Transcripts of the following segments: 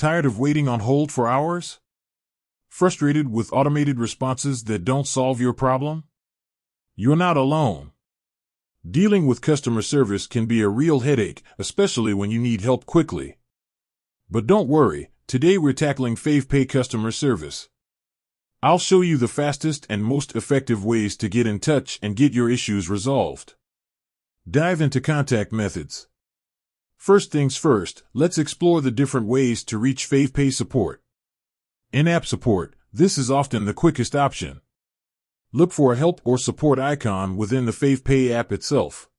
Tired of waiting on hold for hours? Frustrated with automated responses that don't solve your problem? You're not alone. Dealing with customer service can be a real headache, especially when you need help quickly. But don't worry, today we're tackling Favepay customer service. I'll show you the fastest and most effective ways to get in touch and get your issues resolved. Dive into contact methods. First things first, let's explore the different ways to reach Favepay support. In-app support, this is often the quickest option. Look for a help or support icon within the Favepay app itself.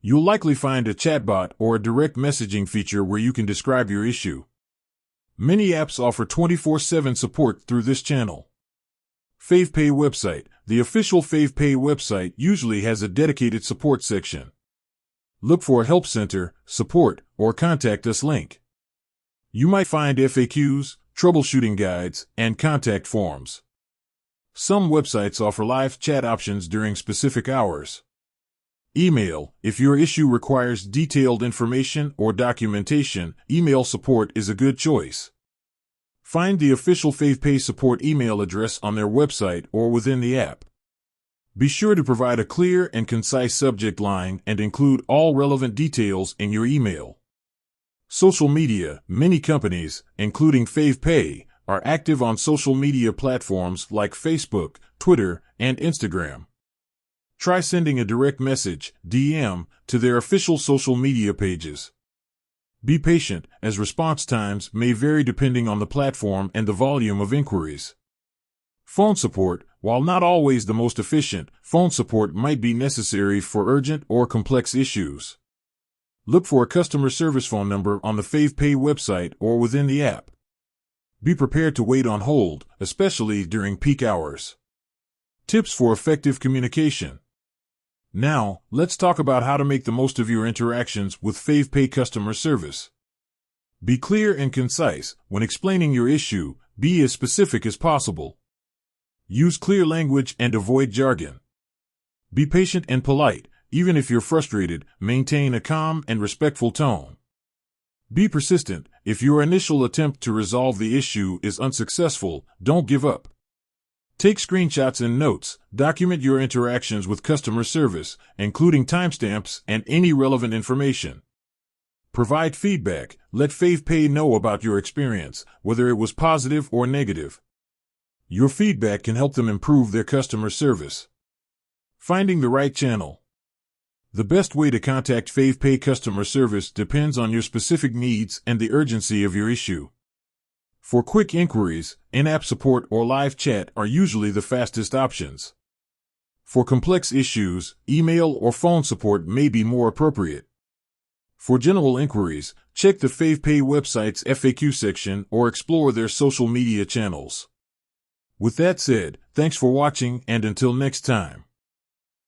You'll likely find a chatbot or a direct messaging feature where you can describe your issue. Many apps offer 24/7 support through this channel. Favepay website. The official Favepay website usually has a dedicated support section. Look for a help center, support, or contact us link. You might find FAQs, troubleshooting guides, and contact forms. Some websites offer live chat options during specific hours. Email. If your issue requires detailed information or documentation, email support is a good choice. Find the official Favepay support email address on their website or within the app. Be sure to provide a clear and concise subject line and include all relevant details in your email. Social media. Many companies, including Favepay, are active on social media platforms like Facebook, Twitter, and Instagram. Try sending a direct message, DM, to their official social media pages. Be patient, as response times may vary depending on the platform and the volume of inquiries. Phone support. While not always the most efficient, phone support might be necessary for urgent or complex issues. Look for a customer service phone number on the Favepay website or within the app. Be prepared to wait on hold, especially during peak hours. Tips for effective communication. Now, let's talk about how to make the most of your interactions with Favepay customer service. Be clear and concise. When explaining your issue, be as specific as possible. Use clear language and avoid jargon. Be patient and polite. Even if you're frustrated, maintain a calm and respectful tone. Be persistent. If your initial attempt to resolve the issue is unsuccessful, don't give up. Take screenshots and notes. Document your interactions with customer service, including timestamps and any relevant information. Provide feedback. Let Favepay know about your experience, whether it was positive or negative. Your feedback can help them improve their customer service. Finding the right channel. The best way to contact Favepay customer service depends on your specific needs and the urgency of your issue. For quick inquiries, in-app support or live chat are usually the fastest options. For complex issues, email or phone support may be more appropriate. For general inquiries, check the Favepay website's FAQ section or explore their social media channels. With that said, thanks for watching, and until next time.